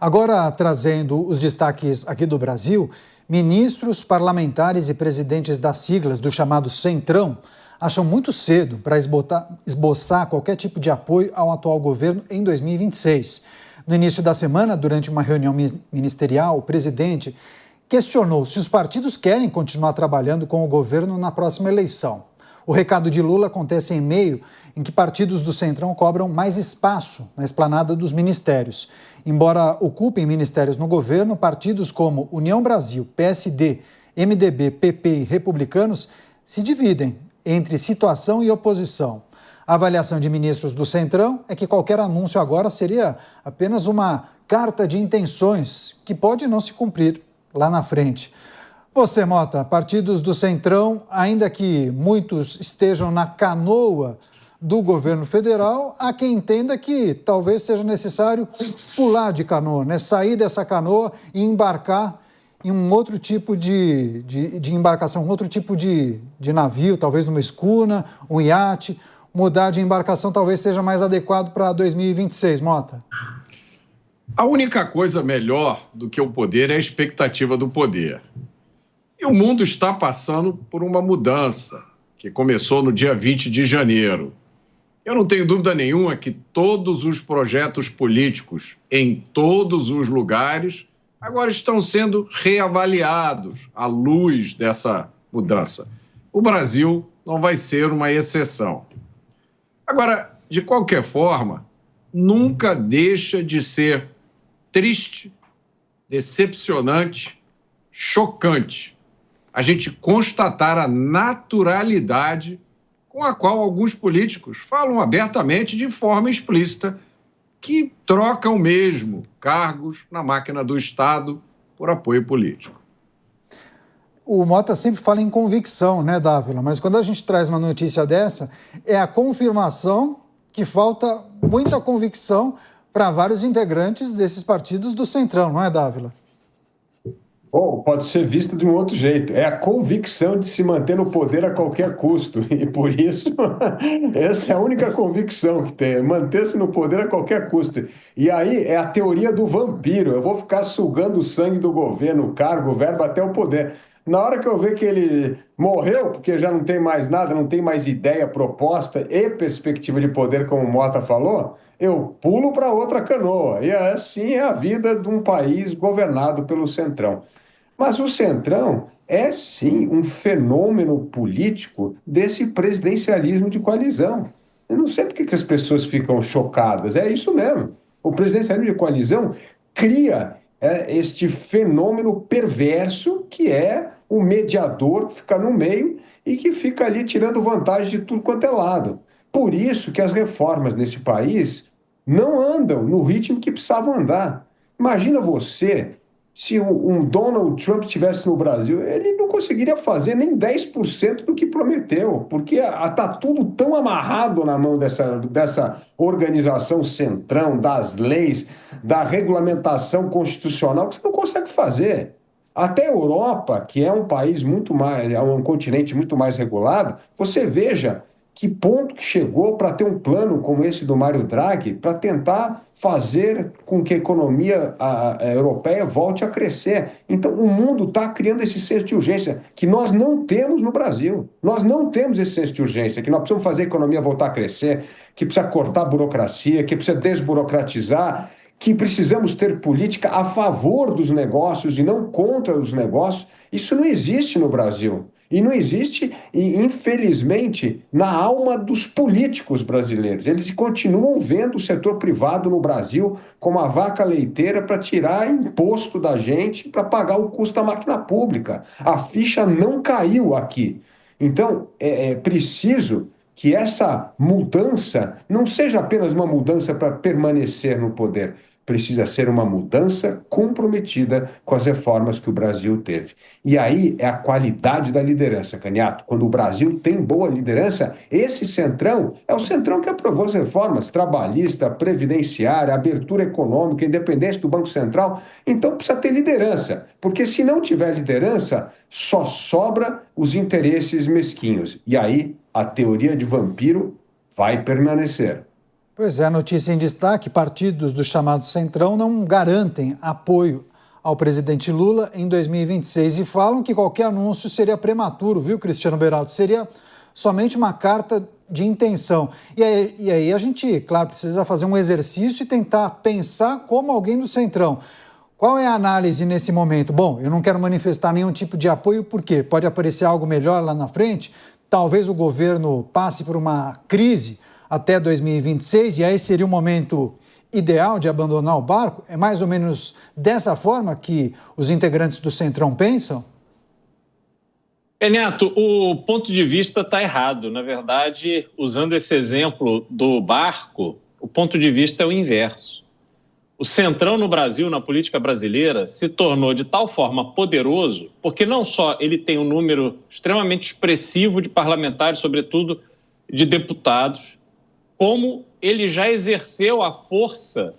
Agora, trazendo os destaques aqui do Brasil, ministros, parlamentares e presidentes das siglas do chamado Centrão acham muito cedo para esboçar qualquer tipo de apoio ao atual governo em 2026. No início da semana, durante uma reunião ministerial, o presidente questionou se os partidos querem continuar trabalhando com o governo na próxima eleição. O recado de Lula acontece em meio em que partidos do Centrão cobram mais espaço na esplanada dos ministérios. Embora ocupem ministérios no governo, partidos como União Brasil, PSD, MDB, PP e Republicanos se dividem entre situação e oposição. A avaliação de ministros do Centrão é que qualquer anúncio agora seria apenas uma carta de intenções que pode não se cumprir lá na frente. Você, Mota, partidos do Centrão, ainda que muitos estejam na canoa do governo federal, há quem entenda que talvez seja necessário pular de canoa, né? Sair dessa canoa e embarcar em um outro tipo de embarcação, um outro tipo de navio, talvez numa escuna, um iate. Mudar de embarcação talvez seja mais adequado para 2026, Mota. A única coisa melhor do que o poder é a expectativa do poder. E o mundo está passando por uma mudança, que começou no dia 20 de janeiro. Eu não tenho dúvida nenhuma que todos os projetos políticos, em todos os lugares, agora estão sendo reavaliados à luz dessa mudança. O Brasil não vai ser uma exceção. Agora, de qualquer forma, nunca deixa de ser triste, decepcionante, chocante a gente constatar a naturalidade com a qual alguns políticos falam abertamente, de forma explícita, que trocam mesmo cargos na máquina do Estado por apoio político. O Mota sempre fala em convicção, né, Dávila? Mas quando a gente traz uma notícia dessa, é a confirmação que falta muita convicção para vários integrantes desses partidos do Centrão, não é, Dávila? Ou pode ser visto de um outro jeito. É a convicção de se manter no poder a qualquer custo. E por isso, essa é a única convicção que tem, manter-se no poder a qualquer custo. E aí é a teoria do vampiro. Eu vou ficar sugando o sangue do governo, o cargo, o verbo até o poder. Na hora que eu ver que ele morreu, porque já não tem mais nada, não tem mais ideia, proposta e perspectiva de poder, como o Mota falou, eu pulo para outra canoa. E assim é a vida de um país governado pelo Centrão. Mas o Centrão é, sim, um fenômeno político desse presidencialismo de coalizão. Eu não sei por que as pessoas ficam chocadas. É isso mesmo. O presidencialismo de coalizão cria este fenômeno perverso que é o mediador que fica no meio e que fica ali tirando vantagem de tudo quanto é lado. Por isso que as reformas nesse país não andam no ritmo que precisavam andar. Imagina você, se um Donald Trump estivesse no Brasil, ele não conseguiria fazer nem 10% do que prometeu, porque está tudo tão amarrado na mão dessa organização Centrão, das leis, da regulamentação constitucional, que você não consegue fazer. Até a Europa, que é um país muito mais, é um continente muito mais regulado, você veja que ponto que chegou para ter um plano como esse do Mário Draghi, para tentar fazer com que a economia europeia volte a crescer. Então, o mundo está criando esse senso de urgência que nós não temos no Brasil. Nós não temos esse senso de urgência, que nós precisamos fazer a economia voltar a crescer, que precisa cortar a burocracia, que precisa desburocratizar, que precisamos ter política a favor dos negócios e não contra os negócios. Isso não existe no Brasil. E não existe, infelizmente, na alma dos políticos brasileiros. Eles continuam vendo o setor privado no Brasil como a vaca leiteira para tirar imposto da gente para pagar o custo da máquina pública. A ficha não caiu aqui. Então, é preciso que essa mudança não seja apenas uma mudança para permanecer no poder. Precisa ser uma mudança comprometida com as reformas que o Brasil teve. E aí é a qualidade da liderança, Caniato. Quando o Brasil tem boa liderança, esse Centrão é o Centrão que aprovou as reformas trabalhista, previdenciária, abertura econômica, independência do Banco Central. Então precisa ter liderança, porque se não tiver liderança, só sobra os interesses mesquinhos. E aí a teoria de vampiro vai permanecer. Pois é, a notícia em destaque: partidos do chamado Centrão não garantem apoio ao presidente Lula em 2026 e falam que qualquer anúncio seria prematuro, viu, Cristiano Beraldo? Seria somente uma carta de intenção. E aí a gente, claro, precisa fazer um exercício e tentar pensar como alguém do Centrão. Qual é a análise nesse momento? Bom, eu não quero manifestar nenhum tipo de apoio, porque pode aparecer algo melhor lá na frente, talvez o governo passe por uma crise até 2026 e aí seria o momento ideal de abandonar o barco? É mais ou menos dessa forma que os integrantes do Centrão pensam? Neto, o ponto de vista está errado. Na verdade, usando esse exemplo do barco, o ponto de vista é o inverso. O Centrão no Brasil, na política brasileira, se tornou de tal forma poderoso, porque não só ele tem um número extremamente expressivo de parlamentares, sobretudo de deputados, como ele já exerceu a força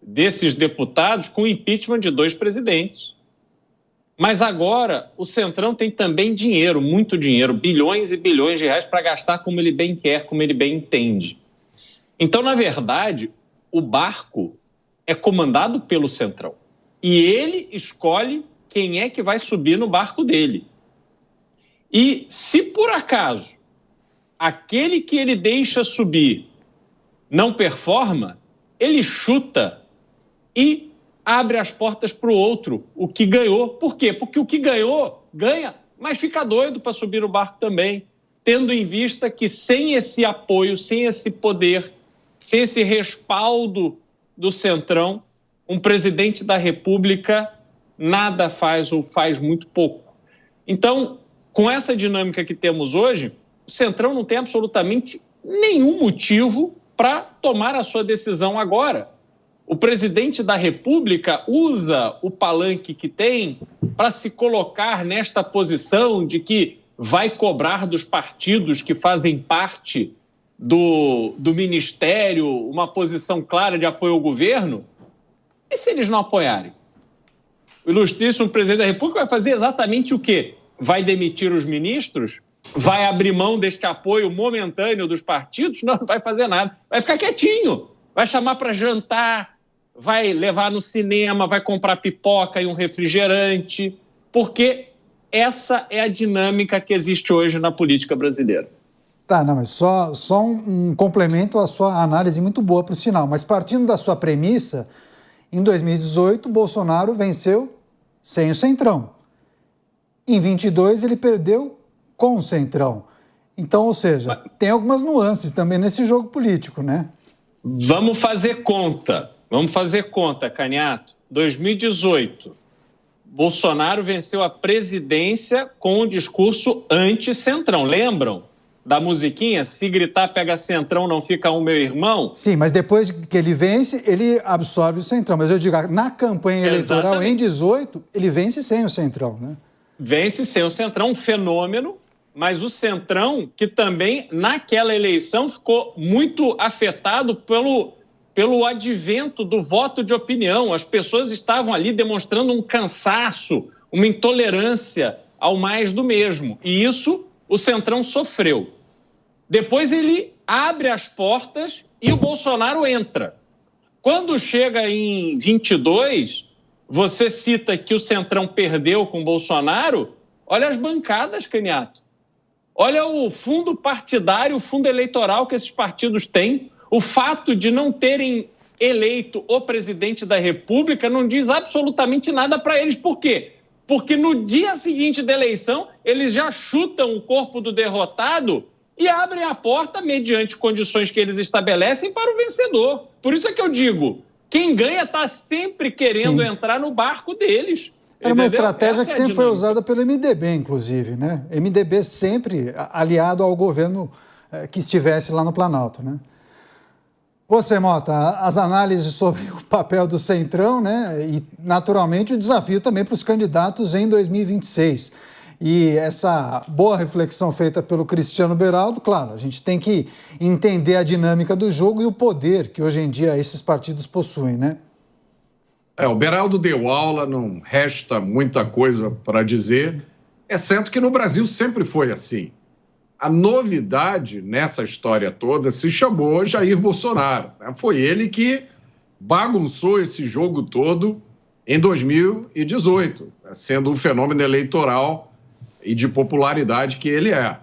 desses deputados com o impeachment de 2 presidentes. Mas agora o Centrão tem também dinheiro, muito dinheiro, bilhões e bilhões de reais para gastar como ele bem quer, como ele bem entende. Então, na verdade, o barco é comandado pelo Centrão. E ele escolhe quem é que vai subir no barco dele. E se por acaso aquele que ele deixa subir não performa, ele chuta e abre as portas para o outro, o que ganhou. Por quê? Porque o que ganhou, ganha, mas fica doido para subir no barco também, tendo em vista que sem esse apoio, sem esse poder, sem esse respaldo do Centrão, um presidente da República nada faz ou faz muito pouco. Então, com essa dinâmica que temos hoje, o Centrão não tem absolutamente nenhum motivo para tomar a sua decisão agora. O presidente da República usa o palanque que tem para se colocar nesta posição de que vai cobrar dos partidos que fazem parte do ministério uma posição clara de apoio ao governo. E se eles não apoiarem? O ilustríssimo presidente da República vai fazer exatamente o quê? Vai demitir os ministros? Vai abrir mão deste apoio momentâneo dos partidos? Não vai fazer nada. Vai ficar quietinho. Vai chamar para jantar, vai levar no cinema, vai comprar pipoca e um refrigerante, porque essa é a dinâmica que existe hoje na política brasileira. Tá, não, mas só um complemento à sua análise muito boa, por sinal. Mas partindo da sua premissa, em 2018, Bolsonaro venceu sem o Centrão. Em 22, ele perdeu com o Centrão. Então, ou seja, tem algumas nuances também nesse jogo político, né? Vamos fazer conta, Caniato. 2018, Bolsonaro venceu a presidência com um discurso anti-Centrão. Lembram da musiquinha? Se gritar, pega Centrão, não fica um meu irmão? Sim, mas depois que ele vence, ele absorve o Centrão. Mas eu digo, na campanha eleitoral, exatamente, em 18, ele vence sem o Centrão, né? Vence sem o Centrão, um fenômeno, mas o Centrão, que também, naquela eleição, ficou muito afetado pelo advento do voto de opinião. As pessoas estavam ali demonstrando um cansaço, uma intolerância ao mais do mesmo. E isso o Centrão sofreu. Depois ele abre as portas e o Bolsonaro entra. Quando chega em 22, você cita que o Centrão perdeu com o Bolsonaro. Olha as bancadas, Caniato. Olha o fundo partidário, o fundo eleitoral que esses partidos têm. O fato de não terem eleito o presidente da República não diz absolutamente nada para eles. Por quê? Porque no dia seguinte da eleição, eles já chutam o corpo do derrotado e abrem a porta, mediante condições que eles estabelecem, para o vencedor. Por isso é que eu digo, quem ganha está sempre querendo entrar no barco deles. Era uma estratégia que sempre foi usada pelo MDB, inclusive, né? MDB sempre aliado ao governo que estivesse lá no Planalto, né? Você, Mota, as análises sobre o papel do Centrão, né? E, naturalmente, o desafio também para os candidatos em 2026. E essa boa reflexão feita pelo Cristiano Beraldo, claro, a gente tem que entender a dinâmica do jogo e o poder que hoje em dia esses partidos possuem, né? O Beraldo deu aula, não resta muita coisa para dizer, exceto que no Brasil sempre foi assim. A novidade nessa história toda se chamou Jair Bolsonaro. Foi ele que bagunçou esse jogo todo em 2018, sendo um fenômeno eleitoral e de popularidade que ele é.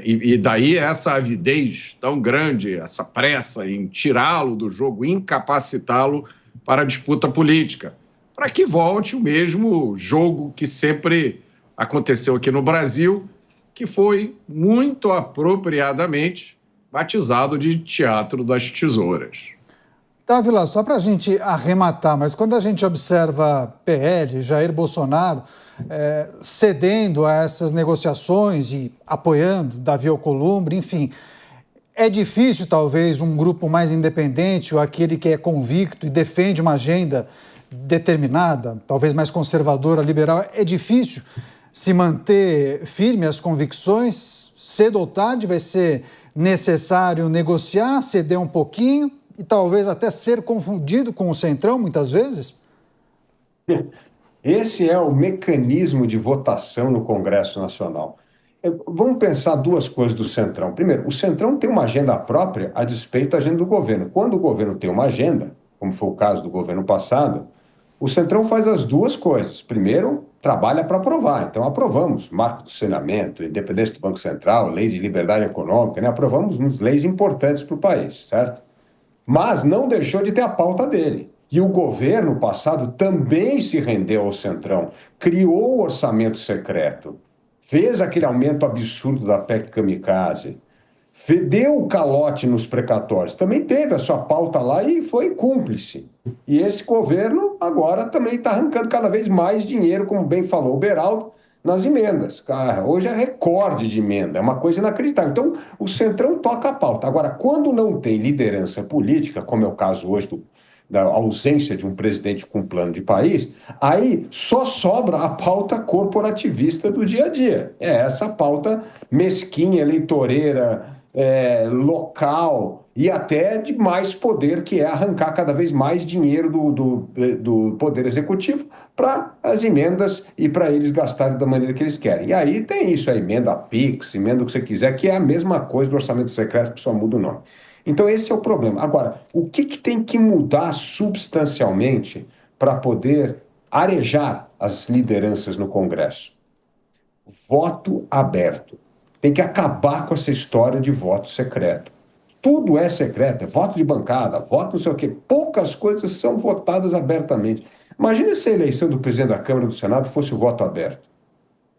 E daí essa avidez tão grande, essa pressa em tirá-lo do jogo, incapacitá-lo para a disputa política, para que volte o mesmo jogo que sempre aconteceu aqui no Brasil, que foi muito apropriadamente batizado de Teatro das Tesouras. Dávila, só para a gente arrematar, mas quando a gente observa PL, Jair Bolsonaro, cedendo a essas negociações e apoiando Davi Alcolumbre, enfim, é difícil talvez um grupo mais independente ou aquele que é convicto e defende uma agenda determinada, talvez mais conservadora, liberal, é difícil se manter firme às convicções. Cedo ou tarde vai ser necessário negociar, ceder um pouquinho e talvez até ser confundido com o Centrão, muitas vezes? Esse é o mecanismo de votação no Congresso Nacional. Vamos pensar duas coisas do Centrão. Primeiro, o Centrão tem uma agenda própria a despeito da agenda do governo. Quando o governo tem uma agenda, como foi o caso do governo passado, o Centrão faz as duas coisas. Primeiro, trabalha para aprovar. Então, aprovamos marco do saneamento, independência do Banco Central, lei de liberdade econômica, né? Aprovamos leis importantes para o país, certo? Mas não deixou de ter a pauta dele. E o governo passado também se rendeu ao Centrão, criou o orçamento secreto, fez aquele aumento absurdo da PEC Kamikaze, deu o calote nos precatórios, também teve a sua pauta lá e foi cúmplice. E esse governo agora também está arrancando cada vez mais dinheiro, como bem falou o Beraldo, nas emendas. Hoje é recorde de emenda, é uma coisa inacreditável. Então, o Centrão toca a pauta. Agora, quando não tem liderança política, como é o caso hoje da ausência de um presidente com plano de país, aí só sobra a pauta corporativista do dia a dia. É essa pauta mesquinha, eleitoreira, local e até de mais poder, que é arrancar cada vez mais dinheiro do Poder Executivo para as emendas e para eles gastarem da maneira que eles querem. E aí tem isso, a emenda PIX, emenda o que você quiser, que é a mesma coisa do orçamento secreto, que só muda o nome. Então esse é o problema. Agora, o que tem que mudar substancialmente para poder arejar as lideranças no Congresso? Voto aberto. Tem que acabar com essa história de voto secreto. Tudo é secreto, é voto de bancada, voto não sei o quê. Poucas coisas são votadas abertamente. Imagina se a eleição do presidente da Câmara e do Senado fosse o voto aberto.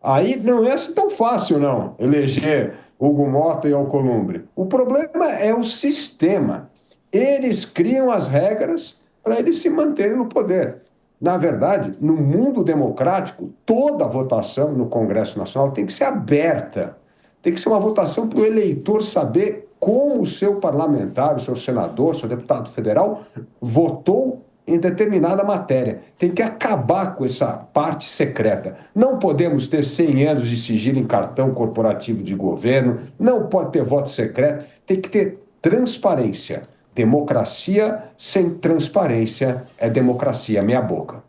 Aí não é tão fácil, não, eleger Hugo Mota e Alcolumbre. O problema é o sistema. Eles criam as regras para eles se manterem no poder. Na verdade, no mundo democrático, toda votação no Congresso Nacional tem que ser aberta. Tem que ser uma votação para o eleitor saber como o seu parlamentar, o seu senador, o seu deputado federal votou em determinada matéria. Tem que acabar com essa parte secreta. Não podemos ter 100 anos de sigilo em cartão corporativo de governo, não pode ter voto secreto, tem que ter transparência. Democracia sem transparência é democracia meia boca.